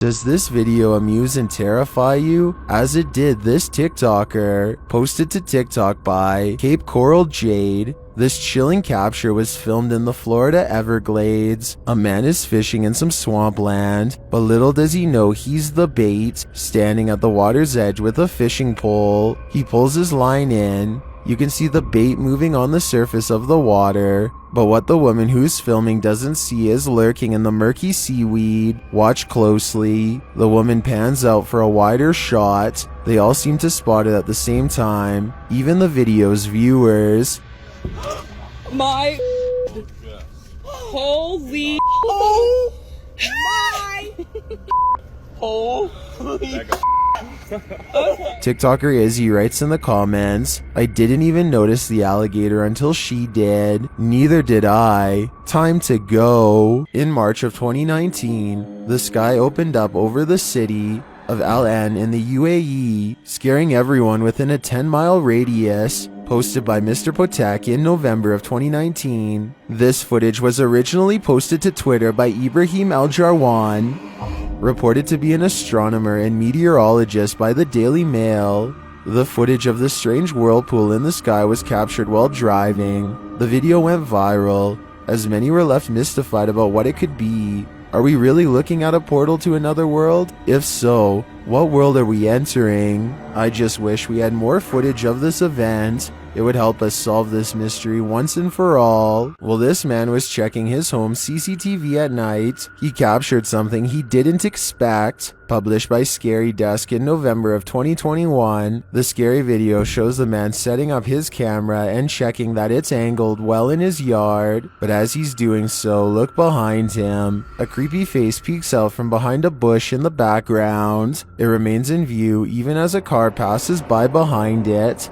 Does this video amuse and terrify you? As it did this TikToker. Posted to TikTok by Cape Coral Jade. This chilling capture was filmed in the Florida Everglades. A man is fishing in some swampland, but little does he know he's the bait, standing at the water's edge with a fishing pole. He pulls his line in. You can see the bait moving on the surface of the water, but what the woman who's filming doesn't see is lurking in the murky seaweed. Watch closely. The woman pans out for a wider shot. They all seem to spot it at the same time, even the video's viewers. My holy oh my holy TikToker Izzy writes in the comments, "I didn't even notice the alligator until she did. Neither did I. Time to go." In March of 2019, the sky opened up over the city of Al Ain in the UAE, scaring everyone within a 10-mile radius. Posted by Mr. Potek in November of 2019. This footage was originally posted to Twitter by Ibrahim Al-Jarwan, reported to be an astronomer and meteorologist by the Daily Mail. The footage of the strange whirlpool in the sky was captured while driving. The video went viral, as many were left mystified about what it could be. Are we really looking at a portal to another world? If so, what world are we entering? I just wish we had more footage of this event. It would help us solve this mystery once and for all. Well, this man was checking his home CCTV at night. He captured something he didn't expect. Published by Scary Desk in November of 2021. The scary video shows the man setting up his camera and checking that it's angled well in his yard. But as he's doing so, look behind him. A creepy face peeks out from behind a bush in the background. It remains in view even as a car passes by behind it.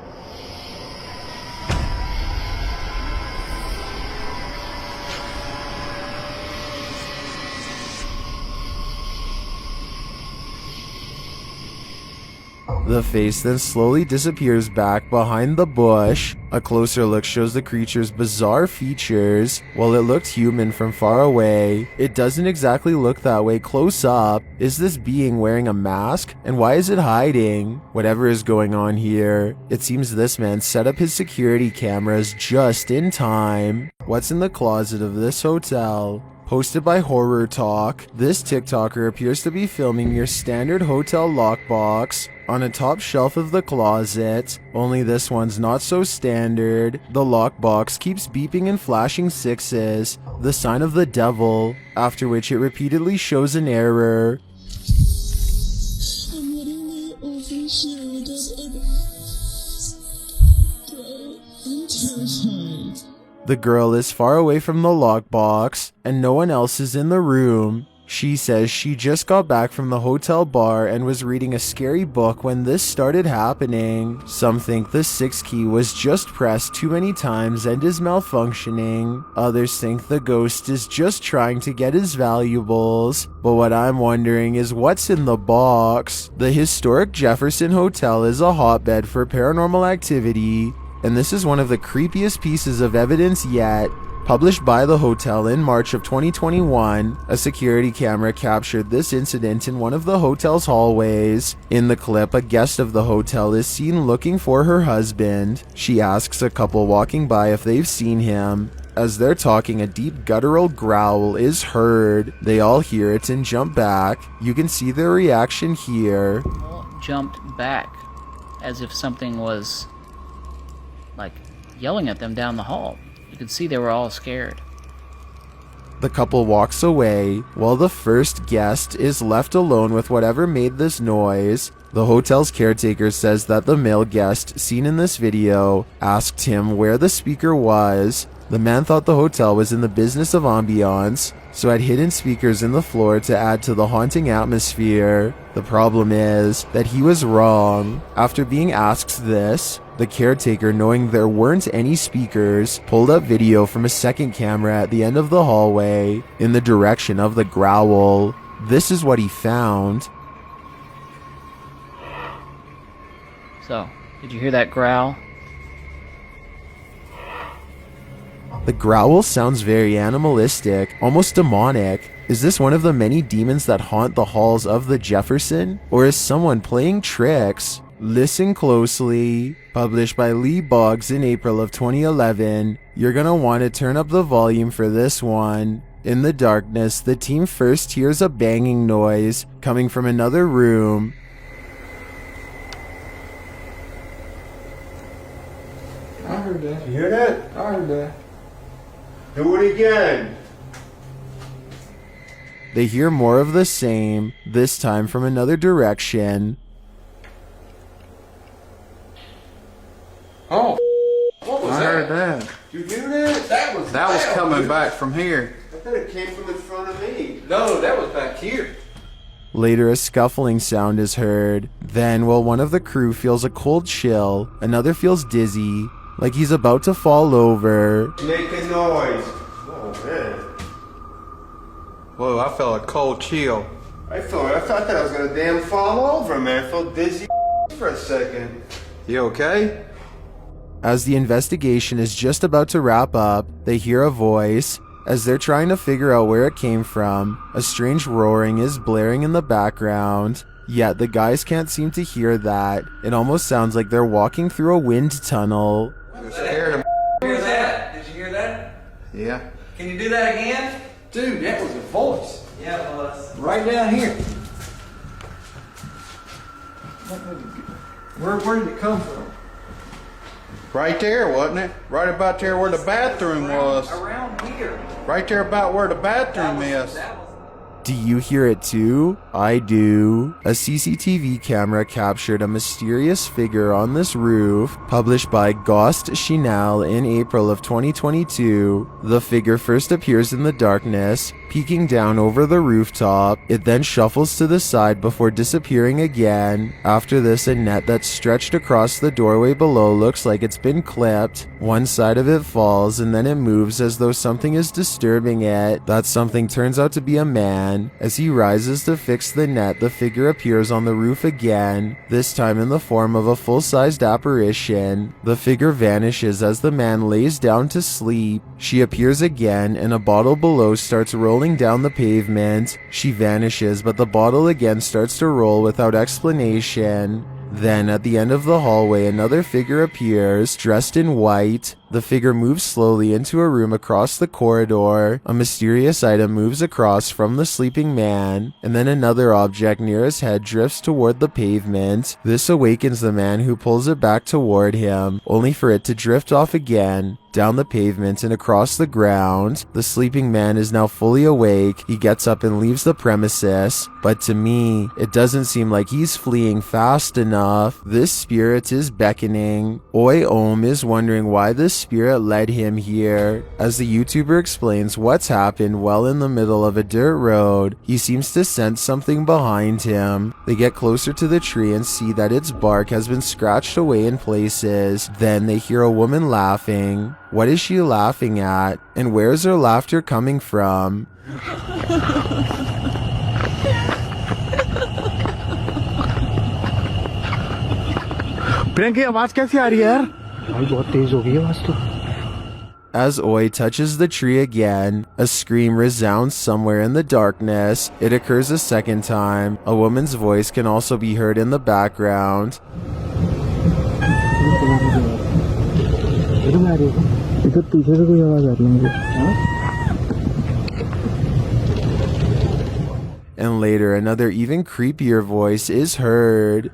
The face then slowly disappears back behind the bush. A closer look shows the creature's bizarre features. While it looked human from far away, it doesn't exactly look that way close up. Is this being wearing a mask? And why is it hiding? Whatever is going on here, it seems this man set up his security cameras just in time. What's in the closet of this hotel? Posted by Horror Talk, this TikToker appears to be filming your standard hotel lockbox on a top shelf of the closet, only this one's not so standard. The lockbox keeps beeping and flashing sixes, the sign of the devil, after which it repeatedly shows an error. The girl is far away from the lockbox, and no one else is in the room. She says she just got back from the hotel bar and was reading a scary book when this started happening. Some think the 6 key was just pressed too many times and is malfunctioning. Others think the ghost is just trying to get his valuables. But what I'm wondering is what's in the box? The historic Jefferson Hotel is a hotbed for paranormal activity, and this is one of the creepiest pieces of evidence yet. Published by the hotel in March of 2021, a security camera captured this incident in one of the hotel's hallways. In the clip, a guest of the hotel is seen looking for her husband. She asks a couple walking by if they've seen him. As they're talking, a deep guttural growl is heard. They all hear it and jump back. You can see their reaction here. Jumped back as if something was like yelling at them down the hall. You could see they were all scared. The couple walks away, while the first guest is left alone with whatever made this noise. The hotel's caretaker says that the male guest seen in this video asked him where the speaker was. The man thought the hotel was in the business of ambiance, so had hidden speakers in the floor to add to the haunting atmosphere. The problem is that he was wrong. After being asked this, the caretaker, knowing there weren't any speakers, pulled up video from a second camera at the end of the hallway in the direction of the growl. This is what he found. So, did you hear that growl? The growl sounds very animalistic, almost demonic. Is this one of the many demons that haunt the halls of the Jefferson? Or is someone playing tricks? Listen closely. Published by Lee Boggs in April of 2011. You're gonna want to turn up the volume for this one. In the darkness, the team first hears a banging noise coming from another room. I heard that. You hear that? I heard that. Do it again. They hear more of the same, this time from another direction. Oh, What was I heard that. You hear that? That was coming back from here. I thought it came from in front of me. No, that was back here. Later, a scuffling sound is heard. Then, while one of the crew feels a cold chill, another feels dizzy, like he's about to fall over. Make a noise. Oh man. Whoa, I felt a cold chill. I thought that I was gonna damn fall over, man. I felt dizzy for a second. You okay? As the investigation is just about to wrap up, they hear a voice. As they're trying to figure out where it came from, a strange roaring is blaring in the background. Yet the guys can't seem to hear that. It almost sounds like they're walking through a wind tunnel. You're scared of Hear that? Did you hear that? Yeah. Can you do that again? Dude, that was a voice. Yeah, it was. Right down here. Where did it come from? Right there, wasn't it? Right about there where the bathroom was. Around here. Right there about where the bathroom is. That was. Do you hear it too? I do. A CCTV camera captured a mysterious figure on this roof, published by Ghost Chinel in April of 2022. The figure first appears in the darkness, peeking down over the rooftop. It then shuffles to the side before disappearing again. After this, a net that's stretched across the doorway below looks like it's been clipped. One side of it falls and then it moves as though something is disturbing it. That something turns out to be a man. As he rises to fix the net, the figure appears on the roof again, this time in the form of a full-sized apparition. The figure vanishes as the man lays down to sleep. She appears again and a bottle below starts rolling down the pavement. She vanishes, but the bottle again starts to roll without explanation. Then, at the end of the hallway, another figure appears, dressed in white. The figure moves slowly into a room across the corridor. A mysterious item moves across from the sleeping man, and then another object near his head drifts toward the pavement. This awakens the man, who pulls it back toward him, only for it to drift off again, down the pavement and across the ground. The sleeping man is now fully awake. He gets up and leaves the premises, but to me, it doesn't seem like he's fleeing fast enough. This spirit is beckoning. Oi Om is wondering why this spirit led him here. As the YouTuber explains what's happened well in the middle of a dirt road, he seems to sense something behind him. They get closer to the tree and see that its bark has been scratched away in places. Then they hear a woman laughing. What is she laughing at? And where is her laughter coming from? As Oi touches the tree again, a scream resounds somewhere in the darkness. It occurs a second time. A woman's voice can also be heard in the background. And later, another even creepier voice is heard.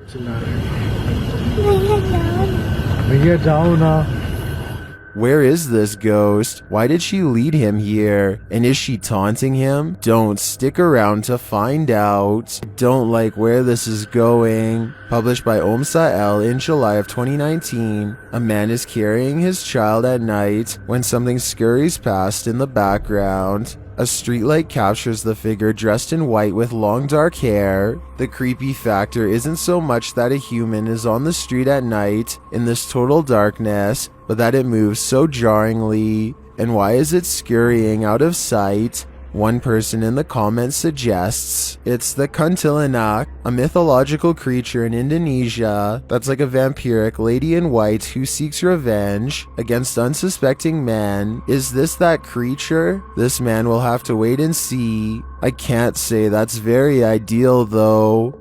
Where is this ghost? Why did she lead him here? And is she taunting him? Don't stick around to find out. Don't like where this is going. Published by Omsa L in July of 2019. A man is carrying his child at night when something scurries past in the background. A streetlight captures the figure dressed in white with long dark hair. The creepy factor isn't so much that a human is on the street at night in this total darkness, but that it moves so jarringly. And why is it scurrying out of sight? One person in the comments suggests it's the kuntilanak, a mythological creature in Indonesia that's like a vampiric lady in white who seeks revenge against unsuspecting men. Is this that creature? This man will have to wait and see. I can't say that's very ideal though.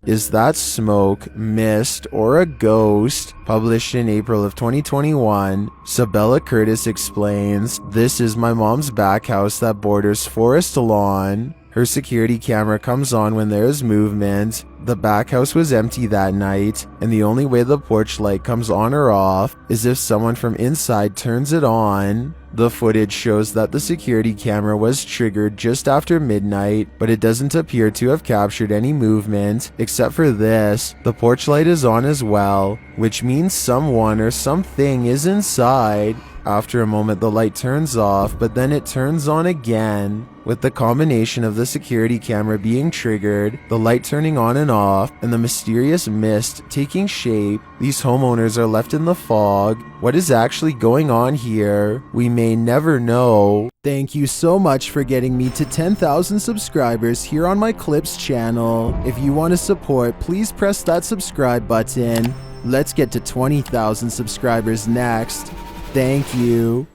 Is that smoke, mist, or a ghost? Published in April of 2021, Sabella Curtis explains, "This is my mom's back house that borders forest lawn. Her security camera comes on when there is movement. The back house was empty that night, and the only way the porch light comes on or off is if someone from inside turns it on. The footage shows that the security camera was triggered just after midnight, but it doesn't appear to have captured any movement, except for this. The porch light is on as well, which means someone or something is inside. After a moment the light turns off, but then it turns on again. With the combination of the security camera being triggered, the light turning on and off, and the mysterious mist taking shape, these homeowners are left in the fog. What is actually going on here? We may never know." Thank you so much for getting me to 10,000 subscribers here on my Clips channel. If you want to support, please press that subscribe button. Let's get to 20,000 subscribers next. Thank you.